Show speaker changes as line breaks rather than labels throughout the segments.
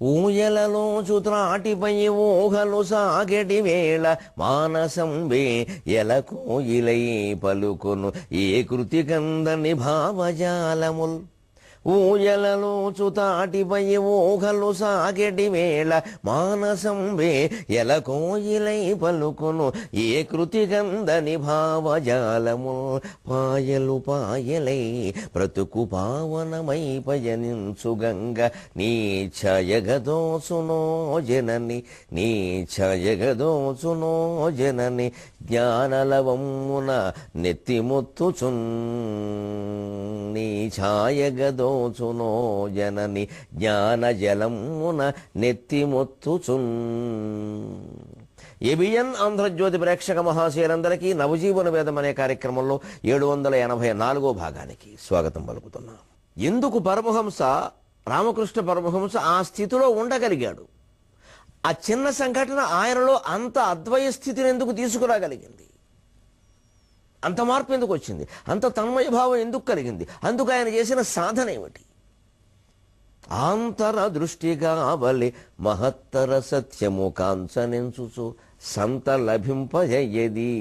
ఊయలలో చుత్రాటిపై ఊహలు సాగటి వేళ మానసంబే ఎలకోయిలై పలుకొను ఏ కృతి కందని భావజాలముల్. ఊయలలో చుతాటిపై ఊహలు సాగటి వేళ మానసంబే ఎలకోయిలై పలుకొను ఏ కృతి కందని భావజాలము. పాయలు పాయలై బ్రతుకు పావనమై పయనించు గంగ నీ ఛాయగదోచునో జనని, నీ ఛాయగదోచునో జనని జ్ఞానలవమున నెత్తిముత్తుచున్. నీ ఛాయగదోచునో జనని జ్ఞాన జలమున నెత్తిమొత్తుచున్. ఏబిఎన్ ఆంధ్రజ్యోతి ప్రేక్షక మహాశయులందరికీ నవజీవన వేదం అనే కార్యక్రమంలో 784వ భాగానికి స్వాగతం పలుకుతున్నాం. ఎందుకు పరమహంస రామకృష్ణ పరమహంస ఆ స్థితిలో ఉండగలిగాడు? ఆ చిన్న సంఘటన ఆయనలో అంత అద్వయ స్థితిని ఎందుకు తీసుకురాగలిగింది? అంత మార్పు ఎందుకు వచ్చింది? అంత తన్మయ భావం ఎందుకు కలిగింది? అందుకు ఆయన చేసిన సాధన ఏమిటి? ఆంతర దృష్టి కావలి మహత్తర సత్యము కాంచనెంచుచు సంత లభింపజేయది.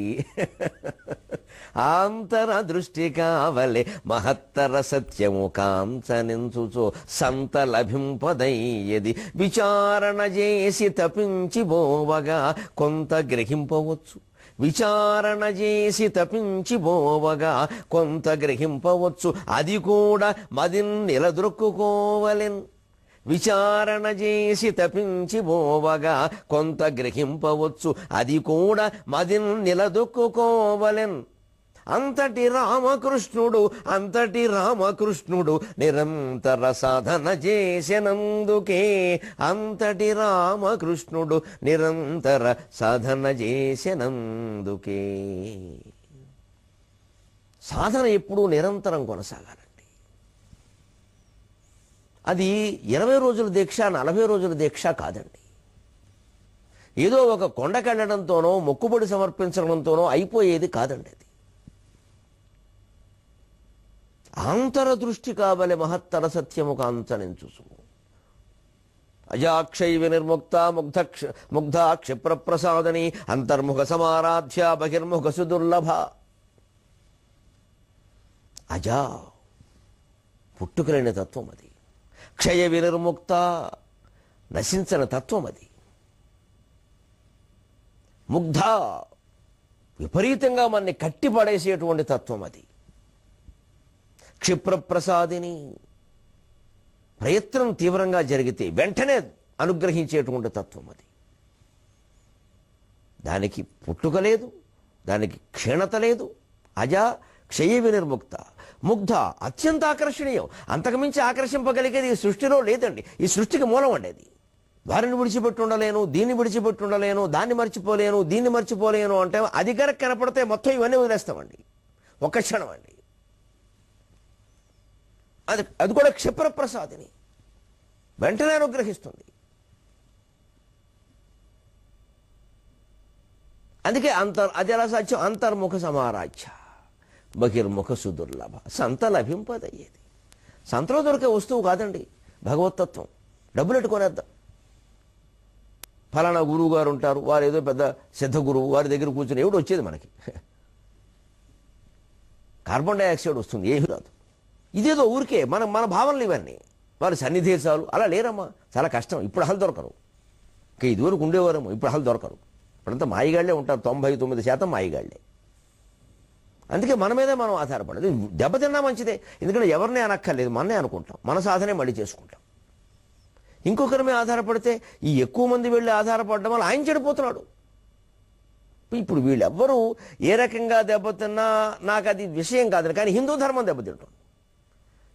ఆంతర దృష్టి కావలి మహత్తర సత్యము కాంచనెంచుచు సంత లభింపదయ్యది. విచారణ చేసి తపించి బోవగా కొంత గ్రహింపవచ్చు. విచారణ చేసి తపించి బోవగా కొంత గ్రహింపవచ్చు. అది కూడా మదిన్ నిలదొక్కుకోవలెన్. విచారణ చేసి తపించి బోవగా కొంత గ్రహింపవచ్చు. అది కూడా మదిన్ నిలదొక్కుకోవలెన్. అంతటి రామకృష్ణుడు నిరంతర సాధన చేసినందుకే. అంతటి రామకృష్ణుడు నిరంతర సాధన చేసినందుకే. సాధన ఎప్పుడూ నిరంతరం కొనసాగాలండి. అది 20 రోజుల దీక్ష, 40 రోజుల దీక్ష కాదండి. ఏదో ఒక కొండకెళ్ళడంతోనో మొక్కుబడి సమర్పించడంతోనో అయిపోయేది కాదండి. అది ఆంతర దృష్టి కావలి మహత్తర సత్యము కాంచనించుసు. అజాక్షై వినిర్ముక్త ముగ్ధ క్షిప్ర ప్రసాదని అంతర్ముఖ సమారాధ్య బహిర్ముఖ సుదుర్లభ. అజా పుట్టుకలేని తత్వం అది. క్షయ వినిర్ముక్త నశించని తత్వం అది. ముగ్ధ విపరీతంగా మనని కట్టిపడేసేటువంటి తత్వం అది. క్షిప్రప్రసాదిని ప్రయత్నం తీవ్రంగా జరిగితే వెంటనే అనుగ్రహించేటువంటి తత్వం అది. దానికి పుట్టుక లేదు, దానికి క్షీణత లేదు. అజా క్షయ వినిర్ముక్త ముగ్ధ అత్యంత ఆకర్షణీయం. అంతకుమించి ఆకర్షింపగలిగేది ఈ సృష్టిలో లేదండి. ఈ సృష్టికి మూలం ఉండేది. వారిని విడిచిపెట్టి ఉండలేను, దీన్ని విడిచిపెట్టి ఉండలేను, దాన్ని మర్చిపోలేను, దీన్ని మర్చిపోలేను అంటే అది కనుక కనపడితే మొత్తం ఇవన్నీ వదిలేస్తామండి. ఒక్క క్షణం అండి. అది కూడా క్షిప్రప్రసాదిని, వెంటనే అనుగ్రహిస్తుంది. అందుకే అది ఎలా సాధ్యం? అంతర్ముఖ సమారాధ్య బహిర్ముఖ సుదుర్లభ. సంత లభింపదయ్యేది. సంతలో దొరికే వస్తువు కాదండి భగవతత్వం. డబ్బులు ఎట్టుకొనేద్దాం. ఫలానా గురువు గారు ఉంటారు, వారు ఏదో పెద్ద సిద్ధ గురువు, వారి దగ్గర కూర్చొని ఏమిటి వచ్చేది మనకి? కార్బన్ డైఆక్సైడ్ వస్తుంది, ఏమీ రాదు. ఇదేదో ఊరికే మన భావనలు ఇవన్నీ. వారి సన్నిధేశాలు అలా లేరమ్మా, చాలా కష్టం. ఇప్పుడు అసలు దొరకరు. ఇంకా ఇదివరకు ఉండేవారేమో, ఇప్పుడు అసలు దొరకరు. ఇప్పుడంతా మాయిగాళ్లే ఉంటారు. 99% మాయిగాళ్లే. అందుకే మన మీదే మనం ఆధారపడదు. దెబ్బతిన్నా మంచిదే, ఎందుకంటే ఎవరినే అనక్కర్లేదు, మననే అనుకుంటాం. మన సాధనే మళ్ళీ చేసుకుంటాం. ఇంకొకరి మీద ఆధారపడితే ఈ ఎక్కువ మంది వెళ్ళి ఆధారపడడం వల్ల ఆయన చెడిపోతున్నాడు. ఇప్పుడు వీళ్ళెవ్వరూ ఏ రకంగా దెబ్బతిన్నా నాకు అది విషయం కాదు, కానీ హిందూ ధర్మం దెబ్బతింటుంది.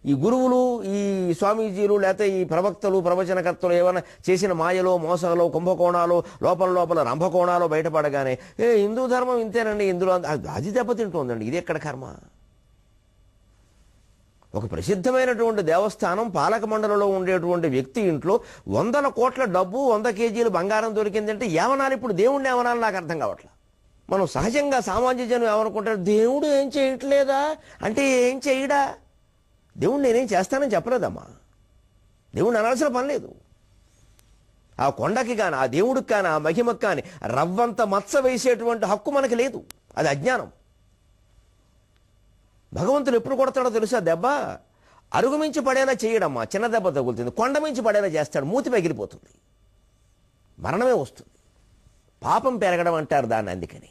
ఈ గురువులు, ఈ స్వామీజీలు, లేకపోతే ఈ ప్రవక్తలు, ప్రవచనకర్తలు ఏమైనా చేసిన మాయలో, మోసాలు, కుంభకోణాలు, లోపల రంభకోణాలు బయటపడగానే హిందూ ధర్మం ఇంతేనండి, ఇందులో అది దెబ్బతింటుందండి. ఇది ఎక్కడ కర్మ? ఒక ప్రసిద్ధమైనటువంటి దేవస్థానం పాలక మండలిలో ఉండేటువంటి వ్యక్తి ఇంట్లో 100 కోట్ల డబ్బు, 100 కేజీలు బంగారం దొరికిందంటే ఏమనాలి? ఇప్పుడు దేవుణ్ణి ఏమనాలి నాకు అర్థం కావట్లా. మనం సహజంగా సామాన్య జనం ఏమనుకుంటారు? దేవుడు ఏం చేయట్లేదా అంటే ఏం చేయడా? దేవుడు నేనేం చేస్తానని చెప్పలేదమ్మా. దేవుడిని అనాల్సిన పని లేదు. ఆ కొండకి కానీ ఆ దేవుడికి కానీ ఆ మహిమకి కానీ రవ్వంత మచ్చ వేసేటువంటి హక్కు మనకి లేదు. అది అజ్ఞానం. భగవంతుడు ఎప్పుడు కొడతాడో తెలుసా దెబ్బ? అరుగుమించి పడేలా చేయడమ్మా, చిన్న దెబ్బ తగులుతుంది. కొండ మించి పడేలా చేస్తాడు, మూతి పగిలిపోతుంది, మరణమే వస్తుంది. పాపం పెరగడం అంటారు దాన్ని. అందుకని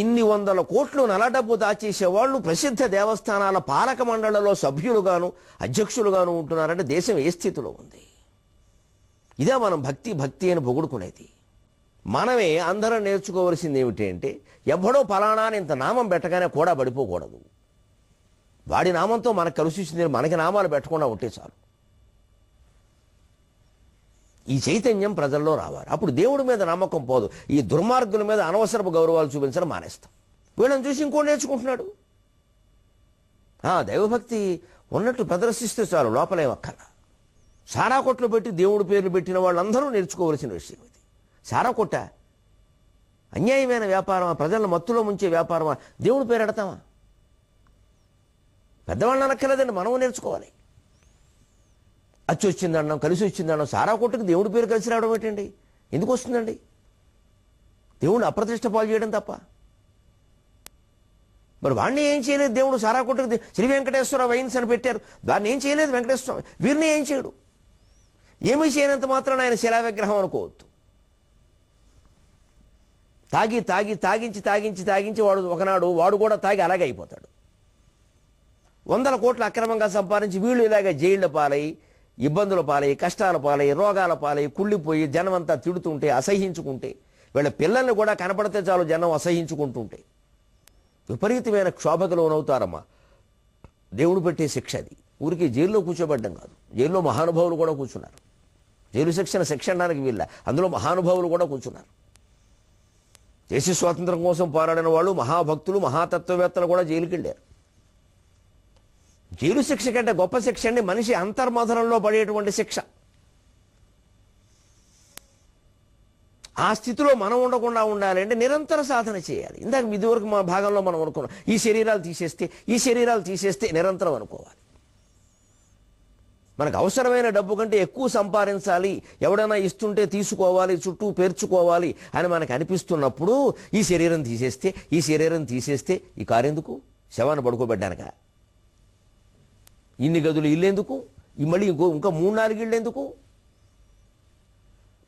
ఇన్ని వందల కోట్లు నల్ల డబ్బు దాచేసేవాళ్ళు ప్రసిద్ధ దేవస్థానాల పాలక మండళ్లలో సభ్యులుగాను అధ్యక్షులుగాను ఉంటున్నారంటే దేశం ఏ స్థితిలో ఉంది? ఇదే మనం భక్తి అని పొగుడుకునేది. మనమే అందరం నేర్చుకోవలసింది ఏమిటి అంటే, ఎవ్వడో ఫలానా అని ఇంత నామం పెట్టగానే కూడా పడిపోకూడదు. వాడి నామంతో మనకు కలిసి వచ్చింది, మనకి నామాలు పెట్టకుండా ఉంటే చాలు. ఈ చైతన్యం ప్రజల్లో రావాలి. అప్పుడు దేవుడి మీద నమ్మకం పోదు. ఈ దుర్మార్గుల మీద అనవసరపు గౌరవాలు చూపించడం మానేస్తాం. వీళ్ళని చూసి ఇంకో నేర్చుకుంటున్నాడు. దైవభక్తి ఉన్నట్టు ప్రదర్శిస్తే చాలు, లోపలేమక్కల. సారా కొట్లు పెట్టి దేవుడి పేర్లు పెట్టిన వాళ్ళందరూ నేర్చుకోవలసిన విషయం ఇది. సారా కొట్ట అన్యాయమైన వ్యాపారమా? ప్రజలను మత్తులో ముంచే వ్యాపారమా? దేవుడి పేరు ఎడతామా? పెద్దవాళ్ళని అనక్కర్లేదండి, మనము నేర్చుకోవాలి. అచ్చి వచ్చిందన్నాం, కలిసి వచ్చిందన్నాం. సారా కొట్టుకు దేవుడి పేరు కలిసి రావడం ఏంటండి? ఎందుకు వస్తుందండి? దేవుడిని అప్రతిష్ట పాలు చేయడం తప్ప. మరి వాడిని ఏం చేయలేదు దేవుడు. సారా కొట్టుకు శ్రీ వెంకటేశ్వర వైన్స్ అని పెట్టారు, దాన్ని ఏం చేయలేదు వెంకటేశ్వర. వీరిని ఏం చేయడు. ఏమీ చేయనంత మాత్రం ఆయన శిలా విగ్రహం అనుకోవద్దు. తాగించి వాడు ఒకనాడు వాడు కూడా తాగి అలాగే అయిపోతాడు. 100 కోట్లు అక్రమంగా సంపాదించి వీళ్ళు ఇలాగ జైళ్ల పాలై, ఇబ్బందుల పాలై, కష్టాల పాలై, రోగాల పాలై, కుళ్ళిపోయి జనమంతా తిడుతుంటే, అసహించుకుంటే, వీళ్ళ పిల్లల్ని కూడా కనపడితే చాలు జనం అసహించుకుంటుంటే విపరీతమైన క్షోభకు లోనవుతారమ్మా. దేవుడు పెట్టే శిక్ష అది. ఊరికి జైల్లో కూర్చోబడ్డం కాదు, జైల్లో మహానుభావులు కూడా కూర్చున్నారు. జైలు శిక్ష అనడానికి వీళ్ళ, అందులో మహానుభావులు కూడా కూర్చున్నారు. దేశ స్వాతంత్రం కోసం పోరాడిన వాళ్ళు, మహాభక్తులు, మహాతత్వవేత్తలు కూడా జైలుకి వెళ్ళారు. జైలు శిక్ష కంటే గొప్ప శిక్ష అండి మనిషి అంతర్మథనంలో పడేటువంటి శిక్ష. ఆ స్థితిలో మనం ఉండకుండా ఉండాలంటే నిరంతర సాధన చేయాలి. ఇందాక ఇదివరకు మా భాగంలో మనం అనుకున్నాం, ఈ శరీరాలు తీసేస్తే నిరంతరం అనుకోవాలి. మనకు అవసరమైన డబ్బు కంటే ఎక్కువ సంపాదించాలి, ఎవడైనా ఇస్తుంటే తీసుకోవాలి, చుట్టూ పేర్చుకోవాలి అని మనకు అనిపిస్తున్నప్పుడు ఈ శరీరం తీసేస్తే ఈ కారు ఎందుకు? శవాన్ని పడుకోబెట్టానక? ఇన్ని గదులు ఇల్లేందుకు? మళ్ళీ ఇంకా 3-4 ఇళ్ళు ఎందుకు?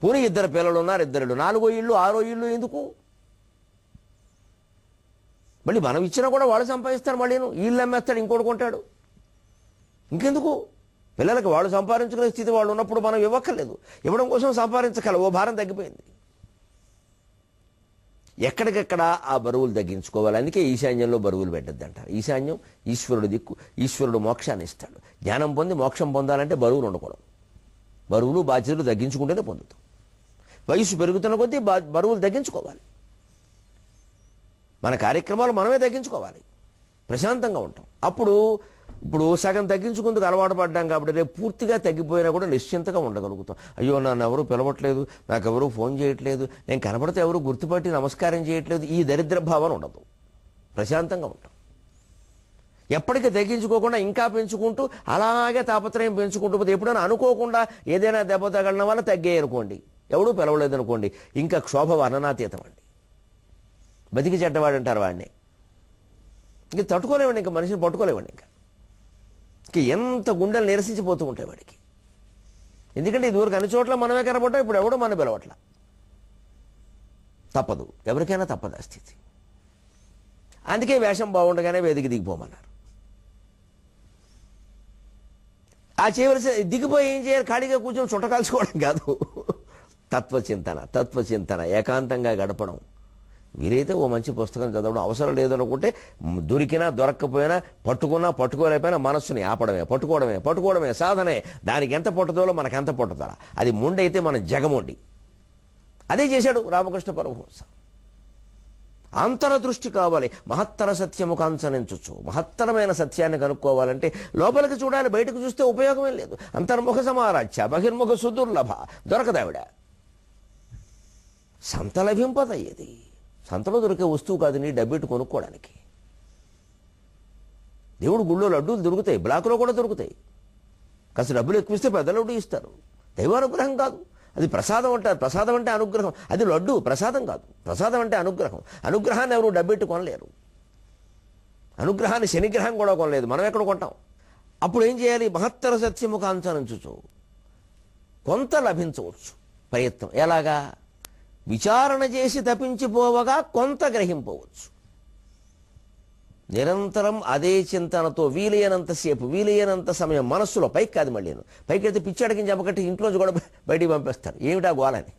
పోనీ 2 పిల్లలు ఉన్నారు, 2 ఇళ్ళు, 4వ ఇళ్ళు 6వ ఇళ్ళు ఎందుకు? మళ్ళీ మనం ఇచ్చినా కూడా వాళ్ళు సంపాదిస్తారు. మళ్ళీ ఇల్లు అమ్మేస్తాడు, ఇంకోటి కొంటాడు. ఇంకెందుకు? పిల్లలకి వాళ్ళు సంపాదించుకునే స్థితి వాళ్ళు ఉన్నప్పుడు మనం ఇవ్వక్కర్లేదు. ఇవ్వడం కోసం సంపాదించగల ఓ భారం తగ్గిపోయింది. ఎక్కడికెక్కడ ఆ బరువులు తగ్గించుకోవాలి. అందుకే ఈశాన్యంలో బరువులు పెట్టద్దు అంటారు. ఈశాన్యం ఈశ్వరుడు దిక్కు, ఈశ్వరుడు మోక్షాన్ని ఇస్తాడు. జ్ఞానం పొంది మోక్షం పొందాలంటే బరువులు ఉండకూడదు. బరువులు బాధ్యతలు తగ్గించుకుంటేనే పొందుతాం. వయసు పెరుగుతున్న కొద్దీ బరువులు తగ్గించుకోవాలి. మన కార్యక్రమాలు మనమే తగ్గించుకోవాలి, ప్రశాంతంగా ఉంటాం. ఇప్పుడు సగం తగ్గించుకుందుకు అలవాటు పడ్డాం కాబట్టి రేపు పూర్తిగా తగ్గిపోయినా కూడా నిశ్చింతగా ఉండగలుగుతాం. అయ్యో నన్ను ఎవరు పిలవట్లేదు, నాకెవరూ ఫోన్ చేయట్లేదు, నేను కనపడితే ఎవరు గుర్తుపట్టి నమస్కారం చేయట్లేదు, ఈ దరిద్ర భావన ఉండదు. ప్రశాంతంగా ఉంటాం. ఎప్పటికీ తగ్గించుకోకుండా ఇంకా పెంచుకుంటూ అలాగే తాపత్రయం పెంచుకుంటూ పోతే ఎప్పుడైనా అనుకోకుండా ఏదైనా దెబ్బ తగలడం వల్ల తగ్గాయి అనుకోండి, ఎవడూ పిలవలేదు అనుకోండి, ఇంకా క్షోభ వర్ణనాతీతం అండి. బతికి చెడ్డవాడు అంటారు వాడిని. ఇంక తట్టుకోలేవండి, ఇంకా మనిషిని పట్టుకోలేవండి. ఇంకా ఎంత గుండెలు నిరసించిపోతూ ఉంటాయి వాడికి. ఎందుకంటే ఇదివరకు అన్ని చోట్ల మనమే కనబడ్డాం, ఇప్పుడు ఎవడో మన పిలవట్ల. తప్పదు, ఎవరికైనా తప్పదు ఆ స్థితి. అందుకే వేషం బాగుండగానే వేదిక దిగిపోమన్నారు. ఆ చేయవలసిన దిగిపోయి ఏం చేయాలి? ఖాళీగా కూర్చొని చుట్టకాల్చుకోవడం కాదు, తత్వచింతన ఏకాంతంగా గడపడం. వీరైతే ఓ మంచి పుస్తకం చదవడం అవసరం లేదనుకుంటే దొరికినా దొరక్కపోయినా పట్టుకోలేకపోయినా మనస్సుని ఆపడమే, పట్టుకోవడమే సాధనే. దానికి ఎంత పట్టుదలో మనకు ఎంత పట్టుదల. అది మొండైతే మనం జగమొండి. అదే చేశాడు రామకృష్ణ పరమహంస. అంతరదృష్టి కావాలి. మహత్తర సత్యము కాంచనించచ్చు. మహత్తరమైన సత్యాన్ని కనుక్కోవాలంటే లోపలికి చూడాలి, బయటకు చూస్తే ఉపయోగమే లేదు. అంతర్ముఖ సమారాధ్య బహిర్ముఖ సుదుర్లభ. దొరకదావిడ. సంత లభింపదయ్యేది. సంతలో దొరికే వస్తువు కాదు నీ డబ్బెట్టు కొనుక్కోవడానికి. దేవుడు గుళ్ళో లడ్డూలు దొరుకుతాయి, బ్లాకులో కూడా దొరుకుతాయి. కాస్త డబ్బులు ఎక్కువ ఇస్తే పెద్ద లడ్డు ఇస్తారు. దైవానుగ్రహం కాదు, అది ప్రసాదం అంటారు. ప్రసాదం అంటే అనుగ్రహం, అది లడ్డు, ప్రసాదం కాదు. ప్రసాదం అంటే అనుగ్రహం. అనుగ్రహాన్ని ఎవరు డబ్బెట్టు కొనలేరు. అనుగ్రహాన్ని శనిగ్రహం కూడా కొనలేదు, మనం ఎక్కడ కొంటాం? అప్పుడు ఏం చేయాలి? మహత్తర సత్యము కాంచనంచుచు కొంత లభించవచ్చు ప్రయత్నం. ఎలాగా? విచారణ చేసి తప్పించిపోవగా కొంత గ్రహింపవచ్చు. నిరంతరం అదే చింతనతో వీలైనంతసేపు, వీలైనంత సమయం మనస్సులో, పైకి కాదు, మళ్ళీ పైకి అయితే పిచ్చాడికి చెప్పకట్టి ఇంట్లోంచి కూడా బయటికి పంపేస్తారు. ఏమిటా గోలని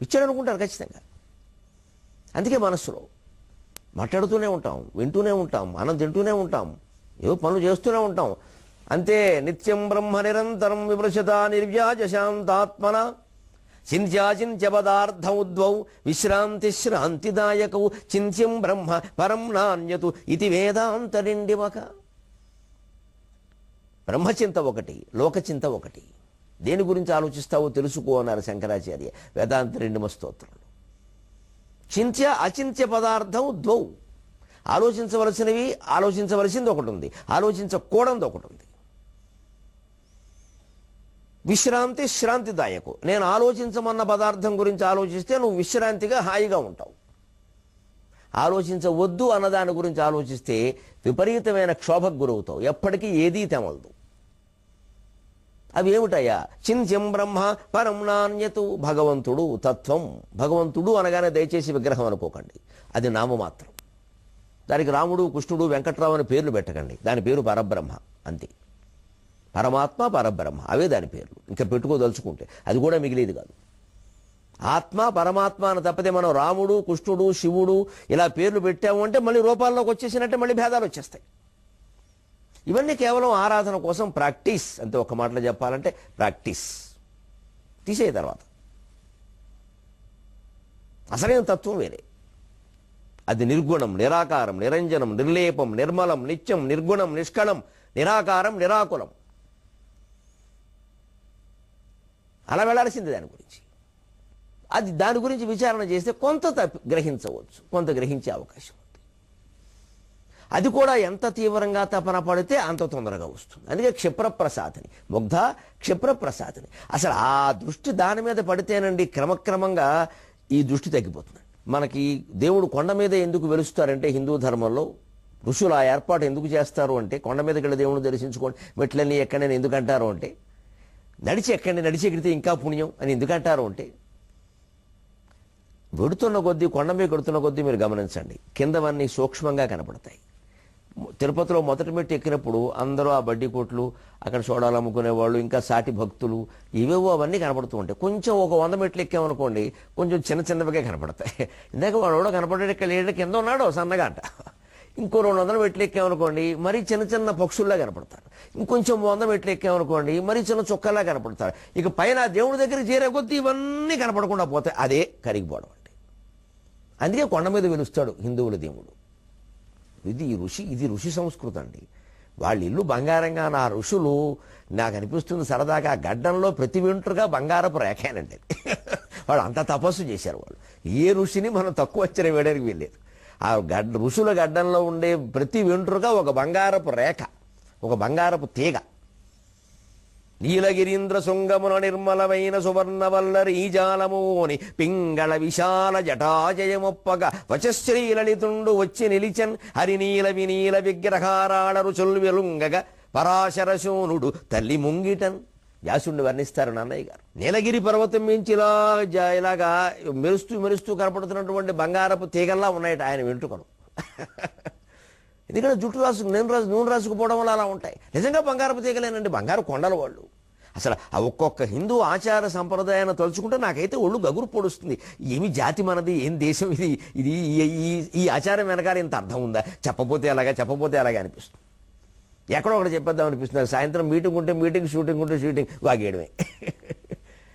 పిచ్చాడు అనుకుంటారు ఖచ్చితంగా. అందుకే మనస్సులో మాట్లాడుతూనే ఉంటాం, వింటూనే ఉంటాం, అన్నం తింటూనే ఉంటాం, ఏవో పనులు చేస్తూనే ఉంటాం. అంతే. నిత్యం బ్రహ్మ నిరంతరం విమృశత నిర్వ్యాజ శాంతాత్మన చింత్యాచింత్య పదార్థముద్వౌ విశ్రాంతి శ్రాంతిదాయకౌ చింత్యం బ్రహ్మ పరం నాణ్యతు ఇది వేదాంతరిండివక. బ్రహ్మచింత ఒకటి, లోకచింత ఒకటి. దేని గురించి ఆలోచిస్తావో తెలుసుకో అన్నారు శంకరాచార్య వేదాంతరిండిమ స్తోత్రంలో. చింత్య అచింత్య పదార్థం ద్వౌ. ఆలోచించవలసింది ఒకటి ఉంది, ఆలోచించకూడదు ఒకటి ఉంది. విశ్రాంతి శ్రాంతిదాయకు. నేను ఆలోచించమన్న పదార్థం గురించి ఆలోచిస్తే నువ్వు విశ్రాంతిగా హాయిగా ఉంటావు. ఆలోచించవద్దు అన్నదాని గురించి ఆలోచిస్తే విపరీతమైన క్షోభకు గురవుతావు, ఎప్పటికీ ఏదీ తెమలదు. అవి ఏమిటయ్యా? చింత్యం బ్రహ్మ పరం నాణ్యతు. భగవంతుడు తత్వం. భగవంతుడు అనగానే దయచేసి విగ్రహం అనుకోకండి, అది నామమాత్రం. దానికి రాముడు, కృష్ణుడు, వెంకట్రావు అని పేర్లు పెట్టకండి. దాని పేరు పరబ్రహ్మ అంతే. పరమాత్మ, పరబ్రహ్మ, అవే దాని పేర్లు. ఇంకా పెట్టుకోదలుచుకుంటే అది కూడా మిగిలేది కాదు. ఆత్మ, పరమాత్మ అని తప్పితే మనం రాముడు, కృష్ణుడు, శివుడు ఇలా పేర్లు పెట్టాము అంటే మళ్ళీ రూపాల్లోకి వచ్చేసినట్టే మళ్ళీ భేదాలు వచ్చేస్తాయి. ఇవన్నీ కేవలం ఆరాధన కోసం ప్రాక్టీస్ అంతే. ఒక మాటలో చెప్పాలంటే ప్రాక్టీస్. తీసే తర్వాత అసలైన తత్వం వేరే. అది నిర్గుణం, నిరాకారం, నిరంజనం, నిర్లేపం, నిర్మలం, నిత్యం, నిర్గుణం, నిష్కళం, నిరాకారం, నిరాకులం. అలా వెళ్లాల్సింది దాని గురించి. అది దాని గురించి విచారణ చేస్తే కొంత గ్రహించవచ్చు, కొంత గ్రహించే అవకాశం ఉంది. అది కూడా ఎంత తీవ్రంగా తపన పడితే అంత తొందరగా వస్తుంది. అందుకే క్షిప్రప్రసాదిని, ముగ్ధ క్షిప్రప్రసాదిని. అసలు ఆ దృష్టి దాని మీద పడితేనండి క్రమక్రమంగా ఈ దృష్టి తగ్గిపోతుంది. మనకి దేవుడు కొండ మీద ఎందుకు వెలుస్తారంటే హిందూ ధర్మంలో ఋషులు ఆ ఏర్పాటు ఎందుకు చేస్తారు అంటే, కొండ మీదకి వెళ్ళి దేవుడిని దర్శించుకోండి, మెట్లన్నీ ఎక్కడని ఎందుకు అంటారు అంటే, నడిచి ఎక్కండి, నడిచి ఎక్కితే ఇంకా పుణ్యం అని ఎందుకంటారు అంటే, వెడుతున్న కొద్దీ, కొండ మీద కొడుతున్న కొద్దీ మీరు గమనించండి, కిందవన్నీ సూక్ష్మంగా కనపడతాయి. తిరుపతిలో మొదటి మెట్టు ఎక్కినప్పుడు అందరూ ఆ బడ్డీ కొట్లు, అక్కడ సోడాలు అమ్ముకునే వాళ్ళు, ఇంకా సాటి భక్తులు, ఇవేవో అవన్నీ కనపడుతూ ఉంటాయి. కొంచెం ఒక 100 మెట్లు ఎక్కామనుకోండి, కొంచెం చిన్నవిగా కనపడతాయి. ఇందాక వాడు కూడా కనపడే లేడు, కింద ఉన్నాడు సన్నగా అంట. ఇంకో 200 మెట్లు ఎక్కామనుకోండి, మరీ చిన్న పక్షుల్లా కనపడతారు. ఇంకొంచెం 100 మెట్లు ఎక్కామనుకోండి, మరీ చిన్న చుక్కల్లా కనపడతారు. ఇక పైన దేవుడి దగ్గరికి చేరే కొద్దీ ఇవన్నీ కనపడకుండా పోతాయి. అదే కరిగిపోవడం అంటే. అందుకే కొండ మీద వెలుస్తాడు హిందువుల దేవుడు. ఇది ఋషి సంస్కృతి అండి. వాళ్ళ ఇల్లు బంగారంగా, నా ఋషులు నాకు అనిపిస్తుంది సరదాగా గడ్డంలో ప్రతి వెంట్రుగా బంగారపు రేఖేనండి. వాళ్ళు అంత తపస్సు చేశారు. వాళ్ళు ఏ ఋషిని మనం తక్కువ అంచనా వేయడానికి వీల్లేదు. ఆ ఋషుల గడ్డంలో ఉండే ప్రతి వెంట్రుగా ఒక బంగారపు రేఖ, ఒక బంగారపు తీగ. నీలగిరీంద్ర శృంగమున నిర్మలమైన సువర్ణవల్లరి జాలముని పింగళ విశాల జటాజయమొప్పగా వచశ్రీలలితుండు వచ్చి నిలిచన్ హరినీల వినీల విగ్రహారాళ రుచుల్ వెలుంగగా పరాశరశూనుడు తల్లి ముంగిటన్. వ్యాసుడిని వర్ణిస్తారు నాన్నయ్య గారు. నీలగిరి పర్వతం మించి ఇలాగా మెరుస్తూ కనపడుతున్నటువంటి బంగారపు తీగల్లా ఉన్నాయట ఆయన వెంట్రుకలు. ఎందుకంటే జుట్టు నూనె రాసుకుపోవడం వల్ల అలా ఉంటాయి. నిజంగా బంగారపు తీగలేనండి, బంగారు కొండల వాళ్ళు. అసలు ఆ ఒక్కొక్క హిందూ ఆచార సంప్రదాయాన్ని తలుచుకుంటే నాకైతే ఒళ్ళు గగురు పొడుస్తుంది. ఏమి జాతి మనది, ఏం దేశం ఇది, ఈ ఆచారం వెనకాల ఇంత అర్థం ఉందా, చెప్పపోతే అలాగా అనిపిస్తుంది. ఎక్కడో ఒకటి చెప్పేద్దాం అనిపిస్తుంది. సాయంత్రం మీటింగ్ ఉంటే మీటింగ్, షూటింగ్ ఉంటే షూటింగ్, వాగేయడమే.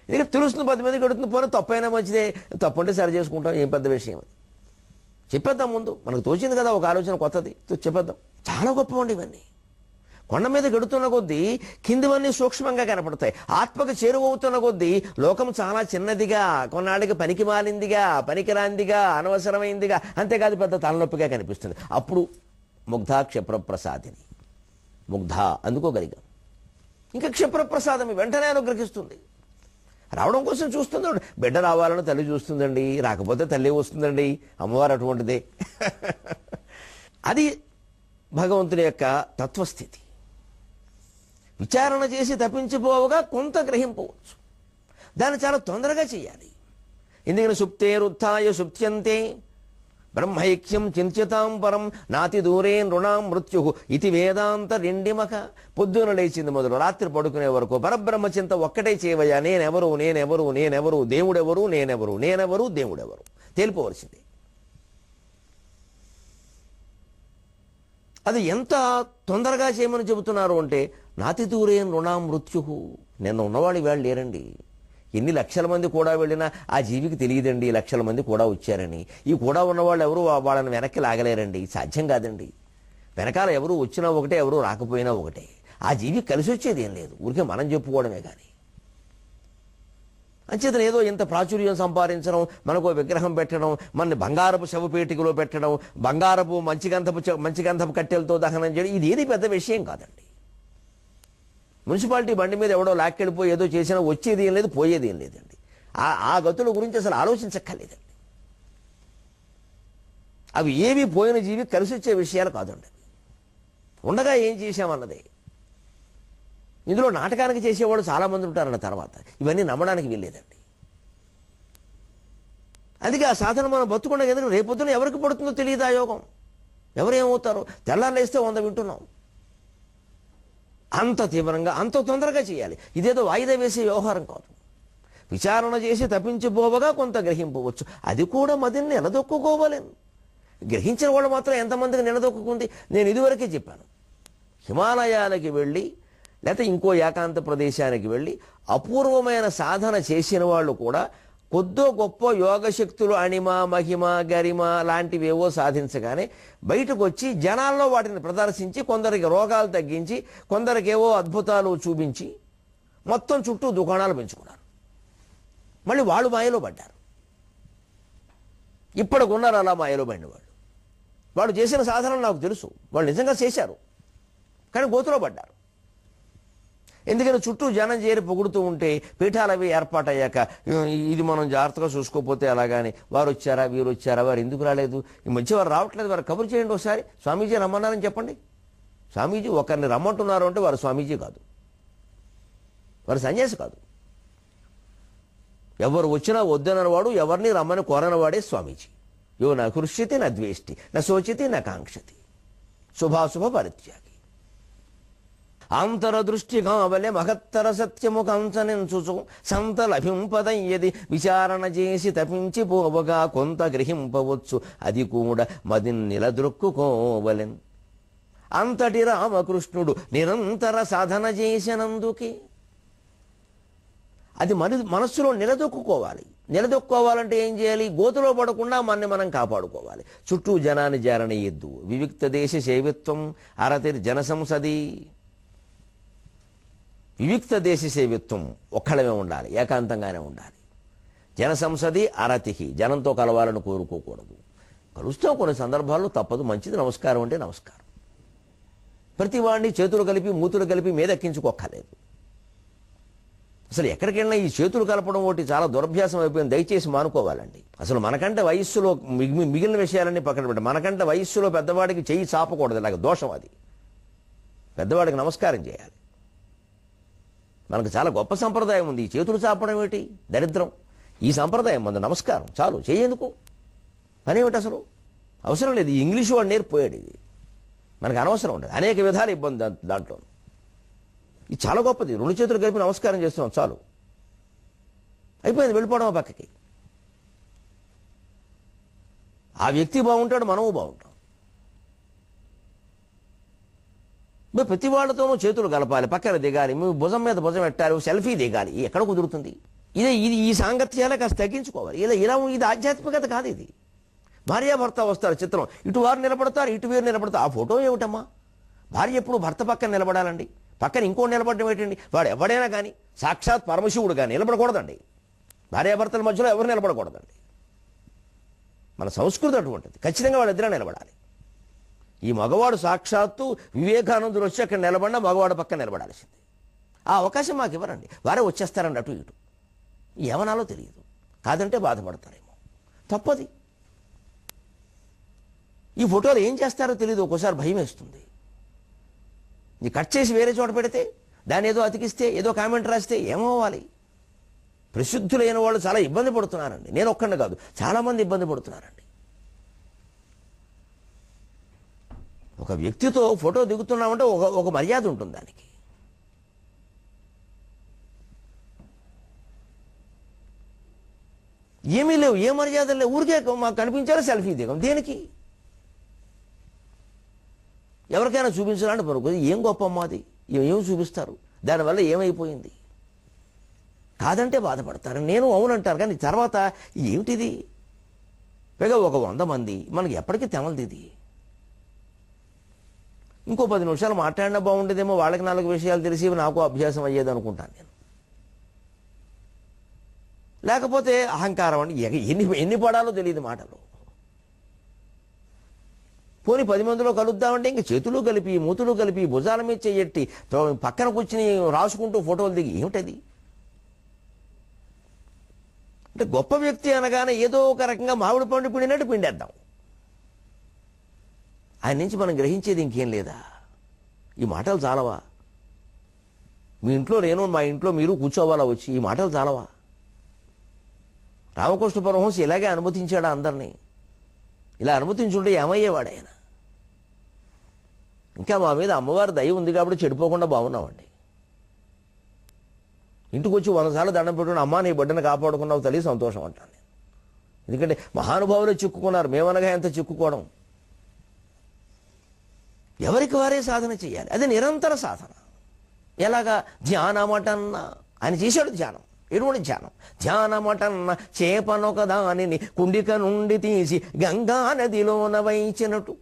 ఎందుకంటే తెలుస్తుంది 10 మందికి అడుగుతుంది. పోనీ తప్పైనా మంచిదే, తప్పు అంటే సరి చేసుకుంటాం, ఏం పెద్ద విషయం అది. చెప్పేద్దాం ముందు, మనకు తోచింది కదా ఒక ఆలోచన కొత్తది, చెప్పేద్దాం. చాలా గొప్పవండి ఇవన్నీ. కొండ మీద గడుతున్న కొద్దీ కిందివన్నీ సూక్ష్మంగా కనపడతాయి. ఆత్మకు చేరువవుతున్న కొద్దీ లోకం చాలా చిన్నదిగా, కొన్నాళ్ళకి పనికి మాలిందిగా, పనికిరాందిగా, అనవసరమైందిగా, అంతేకాదు పెద్ద తలనొప్పిగా కనిపిస్తుంది. అప్పుడు ముగ్ధ క్షిప్రప్రసాదిని, ముగ్ధ అందుకోగలిగాం. ఇంకా క్షిప్రప్రసాదం వెంటనే అనుగ్రహిస్తుంది. రావడం కోసం చూస్తుంది. బిడ్డ రావాలని తల్లి చూస్తుందండి, రాకపోతే తల్లి వస్తుందండి. అమ్మవారు అటువంటిదే. అది భగవంతుని యొక్క తత్వస్థితి. విచారణ చేసి తప్పించిపోవగా కొంత గ్రహింపవచ్చు. దాన్ని చాలా తొందరగా చేయాలి. ఎందుకని సుప్తేరుత్థాయ సుప్త్యంతే బ్రహ్మైక్యం చింత్యతాం పరం నాతి దూరే నృణాం మృత్యు ఇది వేదాంత రెండిమక. పొద్దున లేచింది మొదలు రాత్రి పడుకునే వరకు పరబ్రహ్మచింత ఒక్కటే చేయవయ్యా. నేనెవరు నేనెవరు నేనెవరు, దేవుడెవరు నేనెవరు, నేనెవరు దేవుడెవరు తేలిపోవలసింది. అది ఎంత తొందరగా చేయమని చెబుతున్నారు అంటే నాతి దూరే నృణాం మృత్యు. నిన్న ఉన్నవాళ్ళు ఇవాళ లేరండి. ఎన్ని లక్షల మంది కూడా వెళ్ళినా ఆ జీవికి తెలియదండి లక్షల మంది కూడా వచ్చారని. ఈ కూడా ఉన్నవాళ్ళు ఎవరు వాళ్ళని వెనక్కి లాగలేరండి, సాధ్యం కాదండి. వెనకాల ఎవరు వచ్చినా ఒకటే, ఎవరు రాకపోయినా ఒకటే. ఆ జీవికి కలిసి వచ్చేది ఏం లేదు, ఊరికే మనం చెప్పుకోవడమే కానీ. అంచేతను ఏదో ఇంత ప్రాచుర్యం సంపాదించడం, మనకు విగ్రహం పెట్టడం, మన బంగారపు శవపేటికలో పెట్టడం, బంగారపు మంచిగంధపు కట్టెలతో దహనం చేయడం, ఇది ఏది పెద్ద విషయం కాదండి. మున్సిపాలిటీ బండి మీద ఎవడో లాక్కెళ్ళిపోయి ఏదో చేసినా వచ్చేది ఏం లేదు, పోయేది ఏం లేదండి. ఆ గతుల గురించి అసలు ఆలోచించక్కర్లేదండి. అవి ఏవి పోయిన జీవి కలిసి వచ్చే విషయాలు కాదండి. ఉండగా ఏం చేశామన్నదే. ఇందులో నాటకానికి చేసేవాళ్ళు చాలామంది ఉంటారన్న తర్వాత ఇవన్నీ నమ్మడానికి వీల్లేదండి. అందుకే ఆ సాధన మనం బతుకుండా, ఎందుకంటే రేపొద్దున ఎవరికి పడుతుందో తెలియదు ఆ యోగం. ఎవరేమవుతారో తెల్లారులేస్తే 100 వింటున్నాం. అంత తీవ్రంగా అంత తొందరగా చేయాలి. ఇదేదో వాయిదా వేసే వ్యవహారం కాదు. విచారణ చేసి తప్పించిపోవగా కొంత గ్రహింపవచ్చు. అది కూడా మదిని నిలదొక్కుకోవాలని. గ్రహించిన వాళ్ళు మాత్రం ఎంతమందికి నిలదొక్కుంది. నేను ఇదివరకే చెప్పాను, హిమాలయాలకి వెళ్ళి లేకపోతే ఇంకో ఏకాంత ప్రదేశానికి వెళ్ళి అపూర్వమైన సాధన చేసిన వాళ్ళు కూడా కొద్దో గొప్ప యోగశక్తులు అణిమ మహిమ గరిమ లాంటివేవో సాధించగానే బయటకు వచ్చి జనాల్లో వాటిని ప్రదర్శించి కొందరికి రోగాలు తగ్గించి కొందరికేవో అద్భుతాలు చూపించి మొత్తం చుట్టూ దుకాణాలు పెంచుకున్నారు. మళ్ళీ వాళ్ళు మాయలో పడ్డారు. ఇప్పటికున్నారు అలా మాయలో పడిన వాళ్ళు చేసిన సాధన నాకు తెలుసు. వాళ్ళు నిజంగా చేశారు, కానీ గోతులో పడ్డారు. ఎందుకని చుట్టూ జనం చేరి పొగుడుతూ ఉంటే పీఠాలు అవి ఏర్పాటయ్యాక ఇది మనం జాగ్రత్తగా చూసుకోకపోతే అలాగాని వారు వచ్చారా వీరు వచ్చారా వారు ఎందుకు రాలేదు, ఈ మధ్య వారు రావట్లేదు, వారు కబురు చేయండి ఒకసారి, స్వామీజీ రమ్మన్నారని చెప్పండి. స్వామీజీ ఒకరిని రమ్మంటున్నారు అంటే వారు స్వామీజీ కాదు, వారు సన్యాసి కాదు. ఎవరు వచ్చినా వద్దనవాడు, ఎవరిని రమ్మని కోరనవాడే స్వామీజీ. యో నా కృష్యతి నా ద్వేష్టి నా శోచితి నా కాంక్షతి శుభాశుభ పరిత్యాగి. అంతరదృష్టి కావలే మహత్తర సత్యము కంచనించుచు సంతలభింపదయ్యది విచారణ చేసి తపించిపోవగా కొంత గ్రహింపవచ్చు. అది కూడా మదిని నిలదొక్కుకోవలెన్. అంతటి రామకృష్ణుడు నిరంతర సాధన చేసినందుకే అది మనస్సులో నిలదొక్కుకోవాలి. నిలదొక్కుకోవాలంటే ఏం చేయాలి? గోతులో పడకుండా మనం కాపాడుకోవాలి. చుట్టూ జనాన్ని జారణీయద్దు. వివిక్త దేశ సేవిత్వం అరతిర్ జనసంసది. వివిక్త దేశ సేవిత్వం ఒక్కడమే ఉండాలి, ఏకాంతంగానే ఉండాలి. జనసంసది అరతికి, జనంతో కలవాలని కోరుకోకూడదు. కలుస్తాం కొన్ని సందర్భాల్లో, తప్పదు, మంచిది, నమస్కారం అంటే నమస్కారం. ప్రతి వాడిని చేతులు కలిపి మూతులు కలిపి మీదెక్కించుకోక్కర్లేదు. అసలు ఎక్కడికి వెళ్ళినా ఈ చేతులు కలపడం ఒకటి చాలా దురభ్యాసం అయిపోయింది. దయచేసి మానుకోవాలండి. అసలు మనకంటే వయస్సులో మిగిలిన విషయాలన్నీ పక్కన పెట్టండి. మనకంటే వయస్సులో పెద్దవాడికి చెయ్యి చాపకూడదు, ఇలాగ దోషం అది. పెద్దవాడికి నమస్కారం చేయాలి. మనకు చాలా గొప్ప సంప్రదాయం ఉంది. ఈ చేతులు చాపడం ఏమిటి దరిద్రం. ఈ సంప్రదాయం మన నమస్కారం చాలు, చేయేందుకు పనేమిటి అసలు అవసరం లేదు. ఇంగ్లీషు వాడు నేర్పోయాడు, ఇది మనకు అనవసరం ఉండదు. అనేక విధాలు ఇబ్బంది దాంట్లో. ఇది చాలా గొప్పది. 2 చేతులు కలిపి నమస్కారం చేస్తున్నాం చాలు, అయిపోయింది, వెళ్ళిపోవడం పక్కకి. ఆ వ్యక్తి బాగుంటాడు, మనము బాగుంటాం. ప్రతి వాళ్ళతోనూ చేతులు కలపాలి, పక్కన దిగాలి, మీ భుజం మీద భుజం పెట్టాలి, సెల్ఫీ దిగాలి. ఎక్కడ కుదురుతుంది? ఈ సాంగత్యాలే కాస్త తగ్గించుకోవాలి. ఇలా ఇది ఆధ్యాత్మికత కాదు. ఇది భార్యాభర్త వస్తారు, చిత్రం, ఇటు వారు నిలబడతారు, ఇటు వీరు నిలబడతారు. ఆ ఫోటో ఏమిటమ్మా? భార్య ఎప్పుడు భర్త పక్కన నిలబడాలండి. పక్కన ఇంకో నిలబడడం ఏంటండి? వాడు ఎవడైనా కానీ, సాక్షాత్ పరమశివుడు కానీ నిలబడకూడదండి. భార్యాభర్తల మధ్యలో ఎవరు నిలబడకూడదండి. మన సంస్కృతి అటువంటిది. ఖచ్చితంగా వాళ్ళిద్దరే నిలబడాలి. ఈ మగవాడు సాక్షాత్తు వివేకానందుడు వచ్చి అక్కడ నిలబడినా మగవాడు పక్కన నిలబడాల్సింది. ఆ అవకాశం మాకు ఇవ్వరండి, వారే వచ్చేస్తారండి అటు ఇటు. ఏమనాలో తెలియదు, కాదంటే బాధపడతారేమో, తప్పది. ఈ ఫోటోలు ఏం చేస్తారో తెలియదు, ఒక్కోసారి భయం వేస్తుంది. ఇది కట్ చేసి వేరే చోట పెడితే, దాన్ని ఏదో అతికిస్తే, ఏదో కామెంట్ రాస్తే ఏమవ్వాలి? ప్రసిద్ధులైన వాళ్ళు చాలా ఇబ్బంది పడుతున్నారండి. నేను ఒక్కడిని కాదు, చాలామంది ఇబ్బంది పడుతున్నారండి. ఒక వ్యక్తితో ఫోటో దిగుతున్నామంటే ఒక మర్యాద ఉంటుంది దానికి. ఏమీ లేవు, ఏ మర్యాద లేవు, ఊరికే మాకు కనిపించారో సెల్ఫీ దిగం. దేనికి? ఎవరికైనా చూపించాలంటే పరుగు ఏం గొప్ప అమ్మాది, ఏం చూపిస్తారు, దానివల్ల ఏమైపోయింది, కాదంటే బాధపడతారు. నేను అవునంటారు, కానీ తర్వాత ఏమిటిది? పైగా ఒక 100 మంది, మనకి ఎప్పటికీ తెమలది ఇది. ఇంకో 10 నిమిషాలు మాట్లాడినా బాగుండేదేమో, వాళ్ళకి 4 విషయాలు తెలిసి నాకు అభ్యాసం అయ్యేది అనుకుంటాను నేను. లేకపోతే అహంకారం అని ఎన్ని పడాలో తెలియదు మాటలు. పోనీ 10 మందిలో కలుద్దామంటే ఇంక చేతులు కలిపి, మూతులు కలిపి, భుజాల మీద చెయ్యట్టి, పక్కన కూర్చుని రాసుకుంటూ ఫోటోలు దిగి ఏమిటది? అంటే గొప్ప వ్యక్తి అనగానే ఏదో ఒక రకంగా మామిడి పండు పిండినట్టు పిండేద్దాం. ఆయన నుంచి మనం గ్రహించేది ఇంకేం లేదా? ఈ మాటలు చాలవా? మీ ఇంట్లో నేను, మా ఇంట్లో మీరు కూర్చోవాలా వచ్చి? ఈ మాటలు చాలవా? రామకృష్ణ పరమహంస ఇలాగే అనుమతించాడా అందరినీ? ఇలా అనుమతించుంటే ఏమయ్యేవాడు ఆయన? ఇంకా మా మీద అమ్మవారి దయ ఉంది కాబట్టి చెడిపోకుండా బాగున్నామండి. ఇంటికి వచ్చి 100 సార్లు దండం పెట్టుకుని, అమ్మా నీ బిడ్డను కాపాడుకున్నావు తల్లి, సంతోషం అంటాను నేను. ఎందుకంటే మహానుభావులే చిక్కుకున్నారు, మేమనగా ఎంత చిక్కుకోవడం. ఎవరికి వారే సాధన చేయాలి, అది నిరంతర సాధన. ఎలాగా? ధ్యానమటన్న ఆయన చేశాడు ధ్యానం. ఎటువంటి ధ్యానం? ధ్యానమటన్న చేపనొక దానిని కుండిక నుండి తీసి గంగా నదిలోన వైచినట్టు.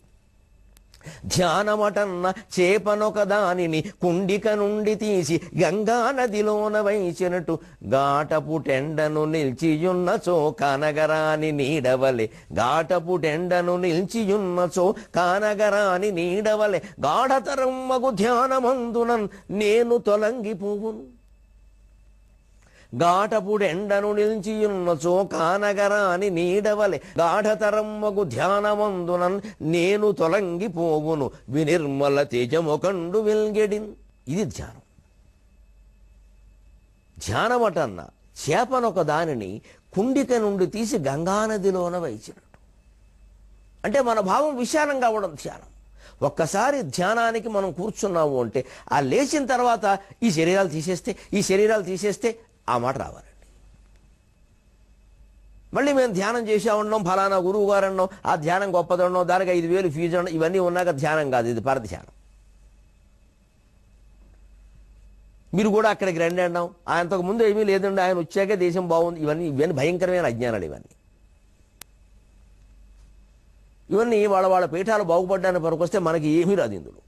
ధ్యానమటన్న చేపనొక దానిని కుండిక నుండి తీసి గంగా నదిలోన వైచినట్టు. గాటపుటెండను నిల్చియున్నచో కానగరాని నీడవలె. గాటపుటెండను నిల్చియున్నచో కానగరాని నీడవలె. గాఢతరమ్మగు ధ్యానమందునన్ నేను తొలంగిపోవును. గాటపుడెండను నిలిచియున్నచో కానగరాని నీడవలె. గాఢతరమ్మగు ధ్యానమందునన్ నేను తొలంగిపోవును. వినిర్మల తేజముకండు వెల్గెడిన్. ఇది ధ్యానం. ధ్యానమటన్న చేపనొక దానిని కుండిక నుండి తీసి గంగానదిలోన వైచినట్టు. అంటే మన భావం విశాలం కావడం ధ్యానం. ఒక్కసారి ధ్యానానికి మనం కూర్చున్నాము అంటే, ఆ లేచిన తర్వాత ఈ శరీరాలు తీసేస్తే ఆ మాట రావాలండి. మళ్ళీ మేము ధ్యానం చేసామన్నాం, ఫలానా గురువు గారు అన్నాం, ఆ ధ్యానం గొప్పదన్నాం, దానికి 5,000 ఫీజు అన్నాం, ఇవన్నీ ఉన్నాక ధ్యానం కాదు, ఇది పరధ్యానం. మీరు కూడా అక్కడికి రండి అన్నాం, అంతకు ముందు ఏమీ లేదండి, ఆయన వచ్చాకే దేశం బాగుంది, ఇవన్నీ భయంకరమైన అజ్ఞానాలు. ఇవన్నీ వాళ్ళ పీఠాలు బాగుపడ్డానికి పనికొస్తే మనకి ఏమీ రాదు ఇందులో.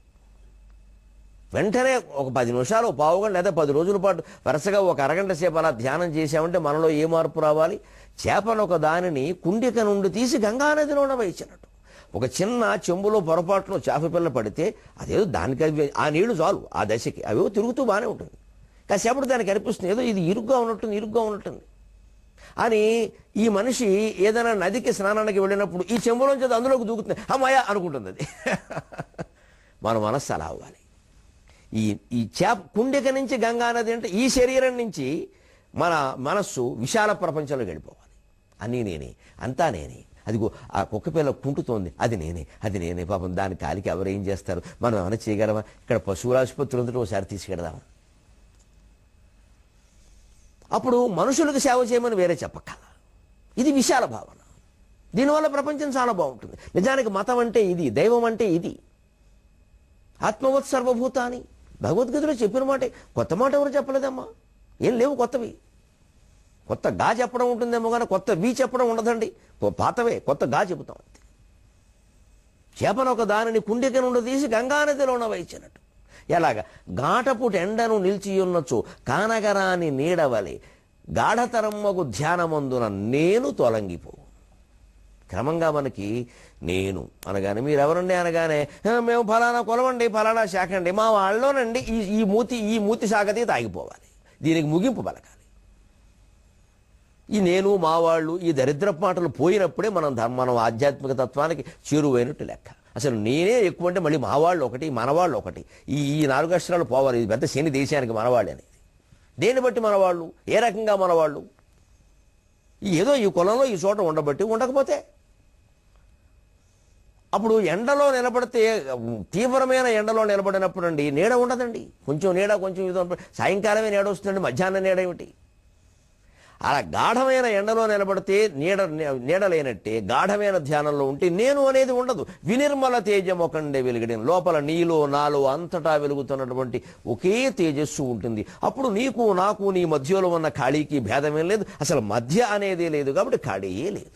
వెంటనే ఒక 10 నిమిషాలు, పావుగంట లేదా 10 రోజుల పాటు వరుసగా ఒక అరగంట సేపు అలా ధ్యానం చేశామంటే మనలో ఏ మార్పు రావాలి? చేపనొక దానిని కుండిక నుండి తీసి గంగానదిలోన వేసినట్టు. ఒక చిన్న చెంబులో పొరపాటులో చేప పిల్ల పడితే అదేదో దానికి ఆ నీళ్లు చాలు, ఆ దశకి అవేవో తిరుగుతూ బాగానే ఉంటుంది. కాసేపటి దానికి అనిపిస్తుంది ఏదో ఇది ఇరుగ్గా ఉన్నట్టుంది అని. ఈ మనిషి ఏదైనా నదికి స్నానానికి వెళ్ళినప్పుడు ఈ చెంబులోంచి అది అందులోకి దూకుతుంది, అమ్మాయ అనుకుంటుంది అది. మన మనస్సు అలా అవ్వాలి. ఈ చేప కుండిక నుంచి గంగానది అంటే ఈ శరీరం నుంచి మన మనస్సు విశాల ప్రపంచంలో గడిపోవాలి. అన్నీ నేనే, అంతా నేనే. అదిగో ఆ కుక్క పిల్ల కుంటుతోంది, అది నేనే. పాపం దాని కాలికి ఎవరు ఏం చేస్తారు, మనం ఏమైనా చేయగలమా? ఇక్కడ పశువుల ఆసుపత్రులు ఉంటే ఒకసారి తీసుకెడదామా? అప్పుడు మనుషులకు సేవ చేయమని వేరే చెప్పక్కల. ఇది విశాల భావన. దీనివల్ల ప్రపంచం చాలా బాగుంటుంది. నిజానికి మతం అంటే ఇది, దైవం అంటే ఇది. ఆత్మవత్ సర్వభూతాని భగవద్గీతలో చెప్పిన మాట. కొత్త మాట ఎవరు చెప్పలేదమ్మా, ఏం లేవు కొత్తవి. కొత్త గా చెప్పడం ఉంటుందేమో కానీ కొత్త వి చెప్పడం ఉండదండి. పాతవే కొత్త గా చెబుతాం అంతే. చేపనొక దానిని కుండిక నుండి తీసి గంగానదిలోన వేసినట్టు. ఎలాగా? గాటపుట ఎండను నిలిచియున్నచో కానగరాని నీడవలే. గాఢతరమ్మగు ధ్యానమందున నేను తొలంగిపోవు. క్రమంగా మనకి నేను అనగానే మీరెవరండి అనగానే మేము ఫలానా కులమండి ఫలానా శాఖ అండి మా వాళ్ళలోనండి ఈ మూతి సాగతి తాగిపోవాలి. దీనికి ముగింపు పలకాలి. ఈ నేను మా వాళ్ళు ఈ దరిద్రపు మాటలు పోయినప్పుడే మనం ఆధ్యాత్మిక తత్వానికి చేరువైనట్టు లెక్క. అసలు నేనే ఎక్కువ అంటే మళ్ళీ మా వాళ్ళు ఒకటి మనవాళ్ళు ఒకటి ఈ 4 అక్షరాలు పోవాలి. ఇది పెద్ద శని దేశానికి మనవాళ్ళు అనేది. దేన్ని బట్టి మనవాళ్ళు, ఏ రకంగా మనవాళ్ళు? ఏదో ఈ కులంలో ఈ చోట ఉండబట్టి, ఉండకపోతే అప్పుడు ఎండలో నిలబడితే తీవ్రమైన ఎండలో నిలబడినప్పుడు అండి నీడ ఉండదండి. కొంచెం నీడ కొంచెం ఇది సాయంకాలమే నీడ వస్తుందండి, మధ్యాహ్నం నీడ ఏమిటి? అలా గాఢమైన ఎండలో నిలబడితే నీడ లేనట్టే గాఢమైన ధ్యానంలో ఉంటే నేను అనేది ఉండదు. వినిర్మల తేజం ఒకండే వెలుగడిన లోపల నీలో నాలో అంతటా వెలుగుతున్నటువంటి ఒకే తేజస్సు ఉంటుంది. అప్పుడు నీకు నాకు నీ మధ్యలో ఉన్న ఖాళీకి భేదమేం లేదు. అసలు మధ్య అనేదే లేదు కాబట్టి ఖాళీయే లేదు.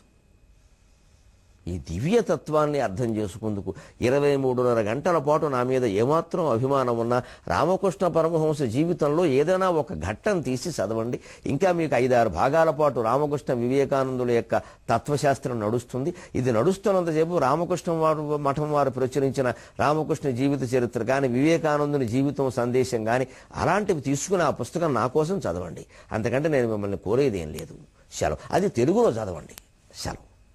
ఈ దివ్యతత్వాన్ని అర్థం చేసుకుందుకు 23.5 గంటల పాటు నా మీద ఏమాత్రం అభిమానం ఉన్నా రామకృష్ణ పరమహంస జీవితంలో ఏదైనా ఒక ఘట్టం తీసి చదవండి. ఇంకా మీకు 5-6 భాగాల పాటు రామకృష్ణ వివేకానందుల యొక్క తత్వశాస్త్రం నడుస్తుంది. ఇది నడుస్తున్నంతసేపు రామకృష్ణ మఠం వారు ప్రచురించిన రామకృష్ణ జీవిత చరిత్ర కానీ వివేకానందుని జీవితం సందేశం కానీ అలాంటివి తీసుకుని ఆ పుస్తకం నా కోసం చదవండి. అంతకంటే నేను మిమ్మల్ని కోరేది ఏం లేదు. సెలవు. అది తెలుగులో చదవండి. సెలవు.